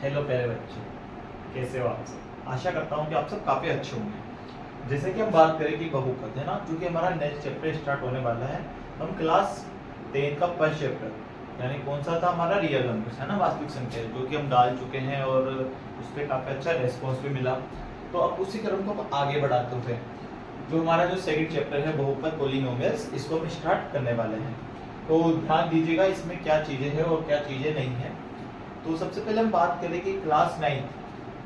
Hello प्यारे बच्चे, कैसे हो आप सब। आशा करता हूँ कि आप सब काफ़ी अच्छे होंगे। जैसे कि हम बात करें कि बहुपद है ना, क्योंकि हमारा नेक्स्ट चैप्टर स्टार्ट होने वाला है। हम क्लास 10 का फर्स्ट चैप्टर यानी कौन सा था हमारा, रियल नंबर्स है ना, वास्तविक संख्या, जो कि हम डाल चुके हैं और उस पर काफ़ी अच्छा रेस्पॉन्स भी मिला। तो अब उसी क्रम को हम आगे बढ़ाते हुए जो हमारा जो सेकंड चैप्टर है बहुपद पॉलिनोमियल्स, इसको हम स्टार्ट करने वाले हैं। तो ध्यान दीजिएगा इसमें क्या चीज़ें हैं और क्या चीज़ें नहीं हैं। तो सबसे पहले हम बात करें कि क्लास 9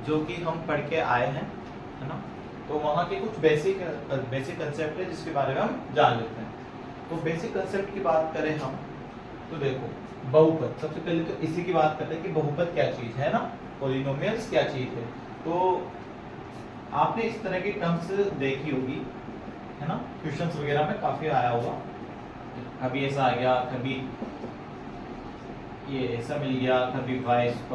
जो कि हम पढ़ के आए हैं, है ना, तो वहाँ के कुछ बेसिक कंसेप्ट है जिसके बारे में हम जान लेते हैं। तो बेसिक कंसेप्ट की बात करें हम, तो देखो बहुपद, सबसे पहले तो इसी की बात करते हैं कि बहुपद क्या चीज़ है ना, पॉलिनोमियल्स क्या चीज़ है। तो आपने इस तरह की टर्म्स देखी होगी, है ना, क्वेश्चंस वगैरह में काफ़ी आया होगा। कभी ऐसा आ गया, कभी ये ऐसा मिल गया, कभी y² +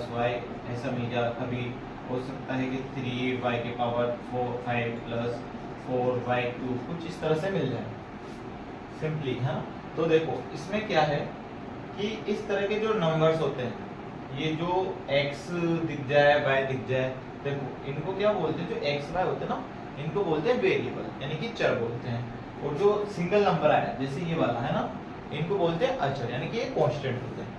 y ऐसा मिल गया, कभी हो सकता है कि 3y के पावर 5 + 4y³ कुछ इस तरह से मिल जाए सिंपली, है ना। तो देखो इसमें क्या है कि इस तरह के जो नंबर्स होते हैं, ये जो x दिख जाए y दिख जाए, देखो इनको क्या बोलते हैं, जो x y होते हैं ना, इनको बोलते हैं वेरिएबल यानी कि चर बोलते हैं। और जो सिंगल नंबर आया जैसे ये वाला है ना, इनको बोलते हैं अचर यानी कि ये कांस्टेंट होते हैं।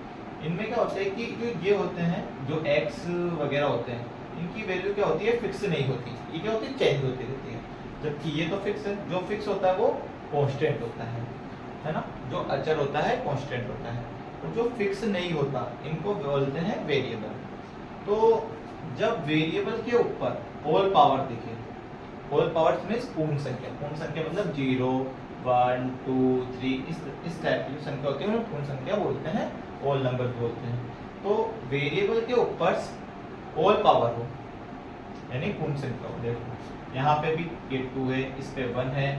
इनमें क्या होता है कि जो ये होते हैं, जो x वगैरह होते हैं, इनकी वैल्यू क्या होती है, फिक्स नहीं होती, ये क्या होती है, चेंज होती रहती है। जबकि ये तो फिक्स है, जो फिक्स होता है वो कांस्टेंट होता है ना, जो अचर होता है कांस्टेंट होता है। और जो फिक्स नहीं होता इनको बोलते हैं वेरिएबल। तो जब वेरिएबल के ऊपर होल पावर दिखे, होल पावर मींस पूर्ण संख्या मतलब 0 1 2 3 इस टाइप की जो संख्या होती है उन्हें पूर्ण संख्या बोलते हैं, होल नंबर बोलते हैं। तो वेरिएबल के ऊपर होल पावर हो यानी पूर्ण संख्या हो, देखो यहाँ पे भी ये 2 है, इस पे 1 है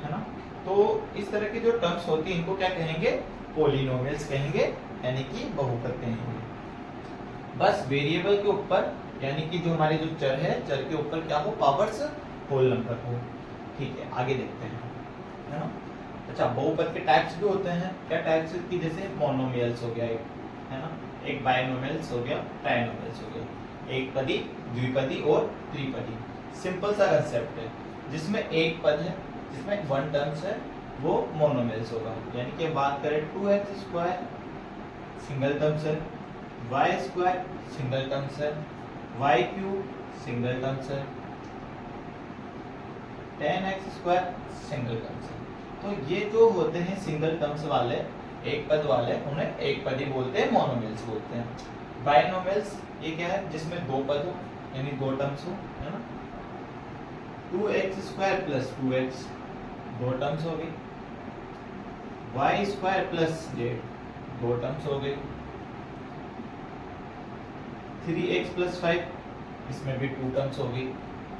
ना। तो इस तरह की जो टर्म्स होती है इनको क्या कहेंगे, पॉलिनोमियल्स कहेंगे यानी कि बहुपद कहेंगे। बस वेरिएबल के ऊपर यानी कि जो हमारे जो चर है, चर के ऊपर क्या हो, पावर्स होल नंबर हो। ठीक है, आगे देखते हैं, है ना। अच्छा, बहुपद के टाइप्स भी होते हैं। क्या टाइप्स की, जैसे मोनोमियल्स हो गया एक, है ना, एक बायनोमियल्स हो गया, ट्राइनोमियल्स हो गया, एक पदी, द्विपदी और त्रिपदी। सिंपल सा कंसेप्ट है, जिसमें एक पद है, जिसमें 1 टर्म्स है, वो मोनोमियल्स होगा। यानी कि बात करें 2x² सिंगल टर्म्स है, y² सिंगल टर्म्स है, y³ सिंगल टर्म्स है, 10x² सिंगल टर्म्स है। तो ये जो होते हैं सिंगल टर्म्स वाले, एक पद वाले, उन्हें एक पदी बोलते हैं, मोनोमियल्स बोलते हैं। बायनोमियल्स ये क्या है, जिसमें 2 पद हो यानी 2 टर्म्स हो, है ना। 2x² + 2x 2 टर्म्स हो गई, y² + z 2 टर्म्स हो गई, 3x + 5 इसमें भी 2 टर्म्स हो गई।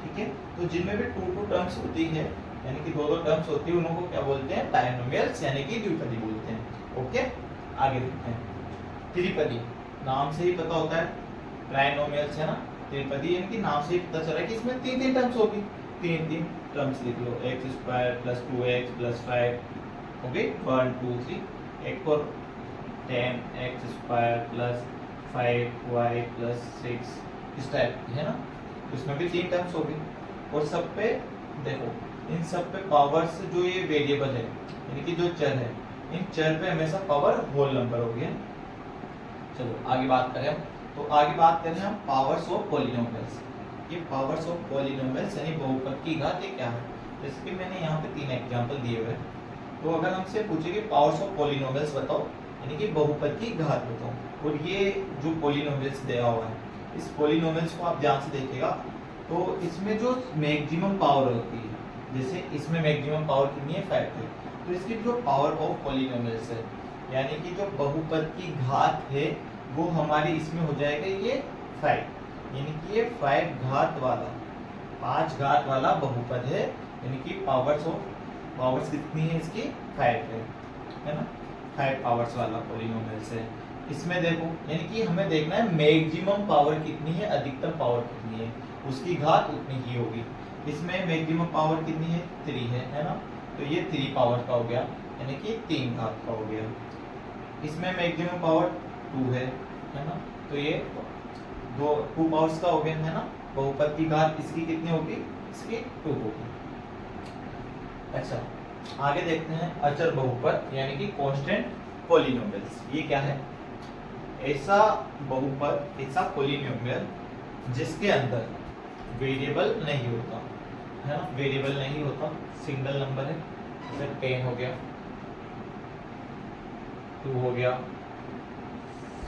ठीक है, तो जिनमें भी 2 टर्म्स होती है यानी कि 2 टर्म्स होती है, उनको क्या बोलते हैं, बायनोमियल्स यानी कि द्विपदी बोलते हैं। ओके, आगे देखते हैं। त्रिपदी, नाम से ही पता होता है, ट्राइनोमियल्स है ना, त्रिपदी यानी कि नाम से ही पता चला है कि इसमें 3 टर्म्स होगी, 3 टर्म्स लिख लो, x² + 2x + 5 हो गई 1 2 3। एक और 10x² + 5y + 6 इस टाइप की, है ना, इसमें भी 3 टर्म्स हो गई। और सब पे देखो, इन सब पे पावर्स, जो ये वेरिएबल है यानी कि जो चर है, इन चर पे हमेशा पावर होल नंबर होगी है। चलो आगे बात करें हम, तो आगे बात करें हम पावर्स ऑफ पॉलिनोमियल्स। ये पावर्स ऑफ पॉलिनोमियल्स यानी बहुपद की घात ये क्या है, जैसे कि मैंने यहाँ पे 3 एग्जांपल दिए हुए हैं। तो अगर हमसे पूछे कि पावर्स ऑफ पॉलिनोमियल्स बताओ यानी कि बहुपद की घात बताओ, और ये जो पॉलिनोमियल्स दिया हुआ है, इस पॉलिनोमियल्स को आप ध्यान से देखिएगा, तो इसमें जो मैक्सिमम पावर होती है, जैसे इसमें मैक्सिमम पावर कितनी है, 5 है, तो इसकी जो पावर ऑफ पॉलिनोमियल्स है यानी कि जो बहुपद की घात है, वो हमारी इसमें हो जाएगा ये 5, यानी कि ये 5 घात वाला, 5 घात वाला बहुपद है। यानी कि पावर्स कितनी है इसकी, 5 है ना, 5 पावर्स वाला पॉलिनोमियल्स है। इसमें देखो यानी कि हमें देखना है मैक्सिमम पावर कितनी है, अधिकतम पावर कितनी है, उसकी घात उतनी ही होगी। इसमें मैक्सिमम पावर कितनी है, 3 है ना, तो ये 3 पावर का हो गया यानी कि 3 घात का हो गया। इसमें मैक्सिमम पावर 2 है ना, तो ये दो 2 पावर्स का हो गया है ना, बहुपद की घात इसकी कितनी होगी, इसकी 2 होगी। अच्छा आगे देखते हैं अचर बहुपद यानी कि कांस्टेंट पॉलिनोमियल्स। ये क्या है, ऐसा बहुपद, ऐसा पॉलिनोमियल जिसके अंदर वेरिएबल नहीं होता है ना, वेरिएबल नहीं होता, सिंगल नंबर है, जैसे 10 हो गया, 2 हो गया,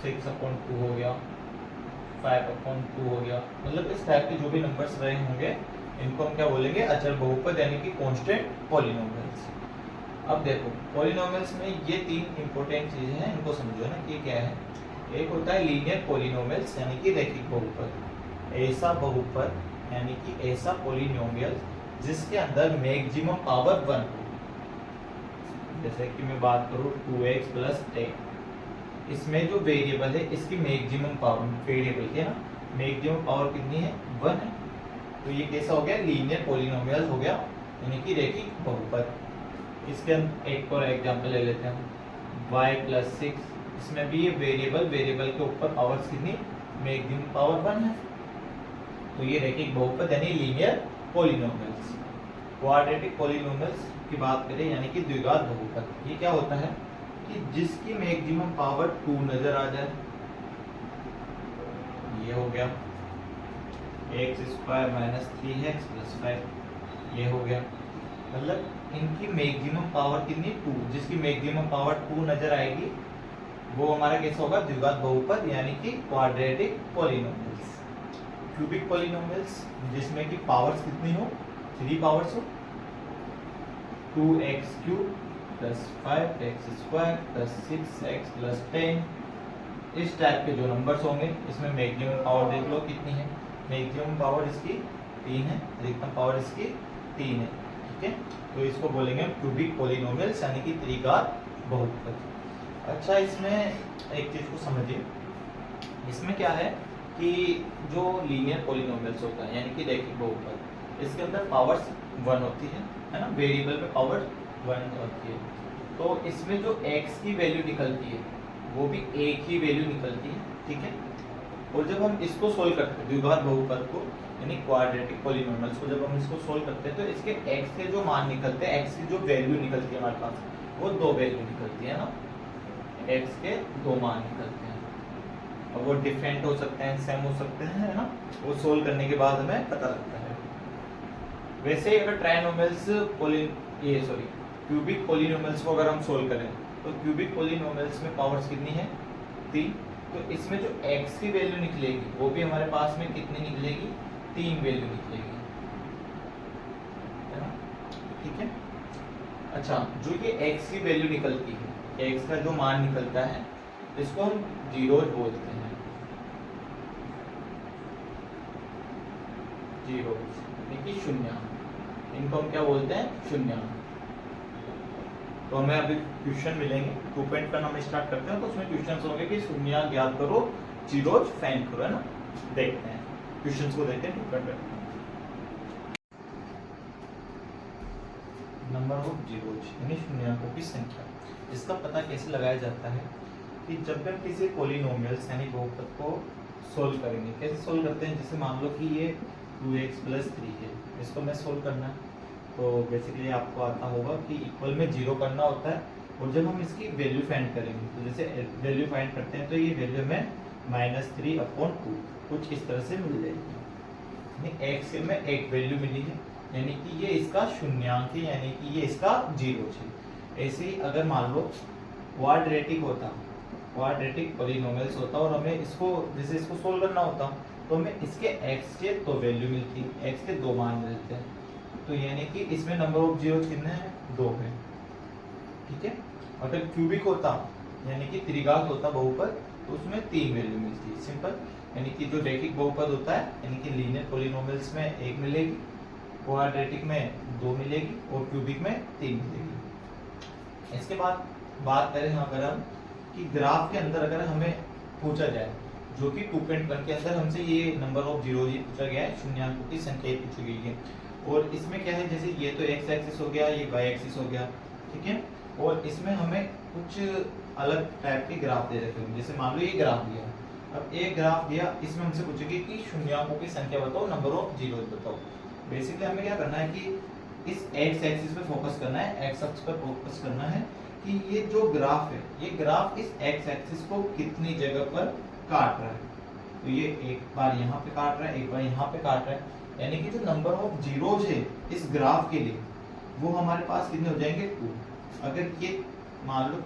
6/2 हो गया, 5/2 हो गया, मतलब इस टाइप के जो भी नंबर्स रहे होंगे इनको हम क्या बोलेंगे, अचर बहुपद यानी कि कांस्टेंट पॉलिनोमियल्स। अब देखो पॉलिनोमियल्स में ये 3 इंपॉर्टेंट चीजें हैं, इनको समझो ना कि क्या है। एक होता है लीनियर पॉलिनोमियल्स यानी कि रैखिक बहुपद, ऐसा बहुपद यानी कि ऐसा पॉलिनोमियल जिसके अंदर मैक्सिमम पावर 1 हो। जैसे कि मैं बात करूँ 2x + 10, इसमें जो वेरिएबल है इसकी मैक्सिमम पावर, वेरिएबल के ना मैक्सिमम पावर कितनी है, 1 है। तो ये कैसा हो गया, लीनियर पॉलिनोमियल हो गया यानी कि रैखिक बहुपद। इसके हम एक और एग्जांपल ले लेते हैं, y + 6, इसमें भी ये वेरिएबल के ऊपर पावर्स कितनी, मैक्सिमम पावर 1 है। तो ये रैखिक बहुपद यानी लीनियर पॉलिनोमियल्स। क्वाड्रेटिक पॉलिनोमियल्स की बात करें यानी कि द्विघात बहुपद, ये क्या होता है कि जिसकी मैक्सिमम पावर 2 नजर आ जाए। ये हो गया x² - 3x + 5, ये हो गया, मतलब इनकी मैक्सिमम पावर कितनी, 2, जिसकी मैक्सिमम पावर 2 नजर आएगी वो हमारा कैसा होगा, द्विघात बहुपद यानी कि क्वाड्रेटिक पॉलिनोमियल्स। क्यूबिक पॉलिनोमियल्स जिसमें कि पावर्स कितनी हो, 3 पावर्स हो, 2x³ + 5x² + 6x + 10, इस टाइप के जो नंबर्स होंगे इसमें मैक्सिमम पावर देख लो कितनी है, मैक्सिमम पावर इसकी 3 है, अधिकतम पावर इसकी 3 है, ठीक है। तो इसको बोलेंगे हम क्यूबिक पॉलिनोमियल्स यानी कि त्रिघात बहुपद। अच्छा इसमें एक चीज को समझिए, इसमें क्या है कि जो लीनियर पॉलिनोमियल्स होता है यानी कि रैखिक बहुपद, इसके अंदर पावर्स 1 होती है ना, वेरिएबल पे पावर 1 होती है। तो इसमें जो x की वैल्यू निकलती है वो भी एक ही वैल्यू निकलती है, ठीक है। और जब हम इसको सोल्व करते हैं द्विघात बहुपद को यानी क्वाड्रेटिक पॉलिनोमियल्स को, जब हम इसको सोल्व करते हैं तो इसके x के जो मान निकलते हैं, x की जो वैल्यू निकलती है हमारे पास, वो 2 वैल्यू निकलती है ना, x के 2 मान निकलते हैं। अब वो डिफरेंट हो सकते हैं, सेम हो सकते हैं, है ना, वो सोल्व करने के बाद हमें पता लगता है। वैसे ही अगर ट्राइनोमियल्स क्यूबिक पॉलिनोमियल्स को अगर हम सोल्व करें तो क्यूबिक पॉलिनोमियल्स में पावर्स कितनी है, 3। तो इसमें जो x की वैल्यू निकलेगी वो भी हमारे पास में कितनी निकलेगी, 3 वैल्यू निकलेगी, है ना, ठीक है। अच्छा जो ये x की वैल्यू निकलती है, x का जो मान निकलता है इसको हम जीरोज बोलते हैं, जीरोज यानी कि शून्य, इनको हम क्या बोलते हैं, शून्य। तो हमें अभी क्वेश्चन मिलेंगे 2.1 हम स्टार्ट करते हैं, तो उसमें क्वेश्चंस होंगे कि शून्य ज्ञात करो, जीरोज फाइंड करो, है ना। देखते हैं क्वेश्चंस को, देखते हैं 2.1 नंबर ऑफ जीरोज यानी शून्यकों की संख्या। इसका पता कैसे लगाया जाता है कि जब हम किसी पॉलिनोमियल्स यानी बहुपद को सोल्व करेंगे, कैसे सोल्व करते हैं, जैसे मान लो कि ये 2x + 3 है, इसको मैं सोल्व करना है तो बेसिकली आपको आता होगा कि इक्वल में 0 करना होता है, और जब हम इसकी वैल्यू फाइंड करेंगे तो जैसे वैल्यू फाइंड करते हैं तो ये वैल्यू हमें -3/2 कुछ इस तरह से मिल जाएगी। x में एक वैल्यू मिली है यानी कि ये इसका शून्यांक है, यानी कि ये इसका 0 है। ऐसे ही अगर मान लो क्वाड्रेटिक होता, क्वाड्रेटिक पॉलिनोमियल्स होता और हमें इसको जैसे इसको सोल्व करना होता तो हमें इसके x के 2 वैल्यू मिलती, x के 2 मान मिलते हैं, तो यानी कि इसमें नंबर ऑफ जीरो कितने हैं, 2 है, ठीक है। अगर क्यूबिक होता यानी कि त्रिघात होता बहुपद तो उसमें 3 वैल्यू मिलती है, सिंपल। यानी कि जो रैखिक बहुपद होता है यानी कि लीनियर पॉलिनोमियल्स में 1 मिलेगी, क्वाड्रेटिक में 2 मिलेगी और क्यूबिक में 3 मिलेगी। इसके बाद बात करें अगर हम कि ग्राफ के अंदर अगर हमें पूछा जाए, जो कि 2.1 के अंदर हमसे ये नंबर ऑफ जीरो पूछा गया है, शून्यांकों की संख्या पूछी गई है, और इसमें क्या है, जैसे ये तो x एक्सिस हो गया, ये y एक्सिस हो गया, ठीक है। और इसमें हमें कुछ अलग टाइप के ग्राफ दे रखे होंगे, जैसे मान लो ये ग्राफ दिया, अब एक ग्राफ दिया, इसमें हमसे पूछेगी कि शून्यांकों की संख्या बताओ, नंबर ऑफ जीरो बताओ। बेसिकली हमें क्या करना है कि इस एक्स एक्सिस पे फोकस करना है, एक्स अक्ष पर फोकस करना है कि ये जो ग्राफ है, ये ग्राफ इस एक्स एक्सिस को कितनी जगह पर काट रहा है। तो ये एक बार यहाँ पे काट रहा है, एक बार यहाँ पे काट रहा है, यानी कि जो नंबर ऑफ जीरोज है इस ग्राफ के लिए वो हमारे पास कितने हो जाएंगे 2। अगर ये मान लो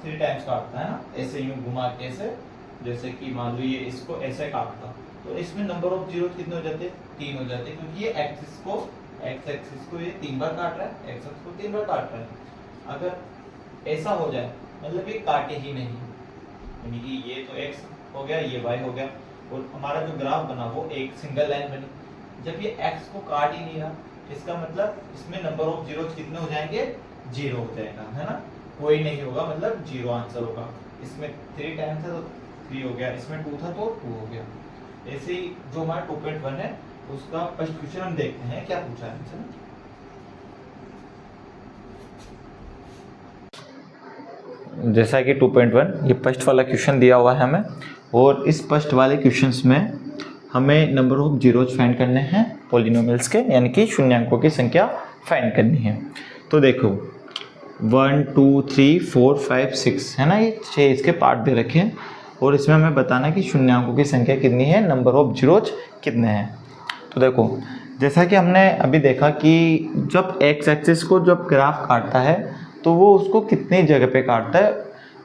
3 टाइम्स काटता है ना, ऐसे यूं घुमा के ऐसे, जैसे कि मान लो ये इसको ऐसे काटता, तो इसमें नंबर ऑफ जीरो कितने हो जाते हैं 3 हो जाते हैं, क्योंकि ये एक्सिस को, एक्स एक्सिस को ये 3 बार काट रहा है, एक्स एक्सिस को 3 बार काट रहा है। अगर ऐसा हो जाए मतलब ये काटे ही नहीं, यानी कि ये तो एक्स हो गया, ये वाई हो गया, और हमारा जो ग्राफ बना वो एक सिंगल लाइन बनी। जब ये एक्स को काट ही नहीं रहा, इसका मतलब इसमें नंबर ऑफ जीरो कितने हो जाएंगे 0 हो जाएगा, है ना, कोई नहीं होगा, मतलब 0 आंसर होगा। इसमें 3 टाइम्स था तो 3 हो गया, इसमें 2 था तो 2 हो गया। ऐसे ही जो हमारा 2.1 है उसका फर्स्ट क्वेश्चन हम देखते हैं क्या पूछा है हमसे। जैसा कि 2.1 ये फर्स्ट वाला क्वेश्चन दिया हुआ है हमें, और इस फर्स्ट वाले क्वेश्चंस में हमें नंबर ऑफ जीरोज फाइंड करने हैं पॉलिनोमियल्स के, यानी कि शून्यांकों की संख्या फाइंड करनी है। तो देखो 1 2 3 4 5 6 है ना, ये 6 इसके पार्ट दे रखे हैं, और इसमें हमें बताना है कि शून्यांकों की संख्या कितनी है, नंबर ऑफ जीरोज कितने हैं। तो देखो जैसा कि हमने अभी देखा कि जब एक्स एक्सिस को जब ग्राफ काटता है तो वो उसको कितनी जगह पे काटता है,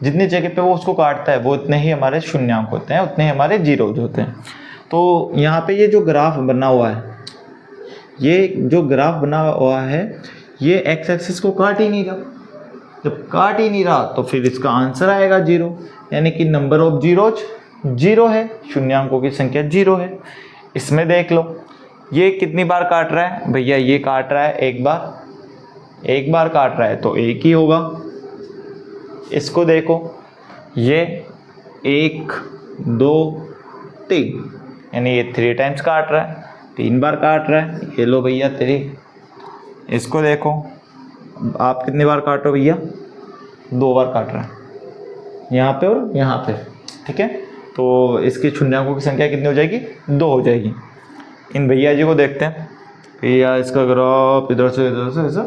जितनी जगह पे वो उसको काटता है वो उतने ही हमारे शून्यांक होते हैं, उतने ही हमारे जीरोज होते हैं। तो यहाँ पे ये जो ग्राफ बना हुआ है, ये जो ग्राफ बना हुआ है ये एक्स एक्सिस को काट ही नहीं रहा। जब काट ही नहीं रहा तो फिर इसका आंसर आएगा 0, यानी कि नंबर ऑफ जीरोज 0 है, शून्यांकों की संख्या 0 है। इसमें देख लो ये कितनी बार काट रहा है भैया, ये काट रहा है एक बार काट रहा है तो 1 ही होगा। इसको देखो ये 1 2 3, यानी ये 3 टाइम्स काट रहा है, 3 बार काट रहा है, ये लो भैया 3। इसको देखो आप कितनी बार काटो भैया, 2 बार काट रहा है, यहाँ पे और यहाँ पे, ठीक है। तो इसकी शून्यांकों की संख्या कितनी हो जाएगी 2 हो जाएगी। इन भैया जी को देखते हैं, भैया इसका ग्राफ इधर से ऐसा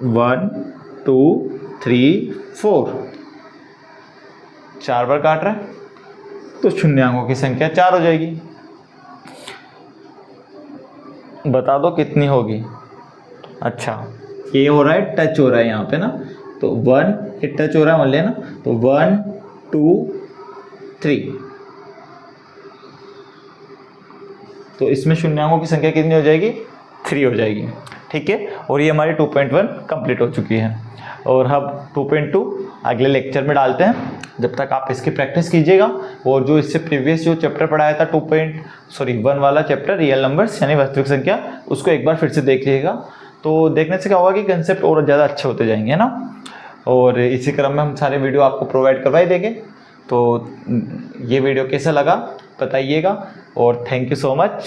1 2 3 4 4 बार काट रहा है, तो शून्यांकों की संख्या 4 हो जाएगी। बता दो कितनी होगी। अच्छा ये हो रहा है, टच हो रहा है यहाँ पे ना, तो 1 ये टच हो रहा है मान लिया ना, तो 1 2 3, तो इसमें शून्यांकों की संख्या कितनी हो जाएगी 3 हो जाएगी, ठीक है। और ये हमारी 2.1 कंप्लीट हो चुकी है, और अब 2.2 अगले लेक्चर में डालते हैं। जब तक आप इसकी प्रैक्टिस कीजिएगा, और जो इससे प्रीवियस जो चैप्टर पढ़ाया था 1 वाला चैप्टर रियल नंबर्स यानी वास्तविक संख्या, उसको एक बार फिर से देख लीजिएगा। तो देखने से क्या होगा कि कंसेप्ट और ज़्यादा अच्छे होते जाएंगे, है ना। और इसी क्रम में हम सारे वीडियो आपको प्रोवाइड करवा ही देंगे। तो ये वीडियो कैसा लगा बताइएगा, और थैंक यू सो मच।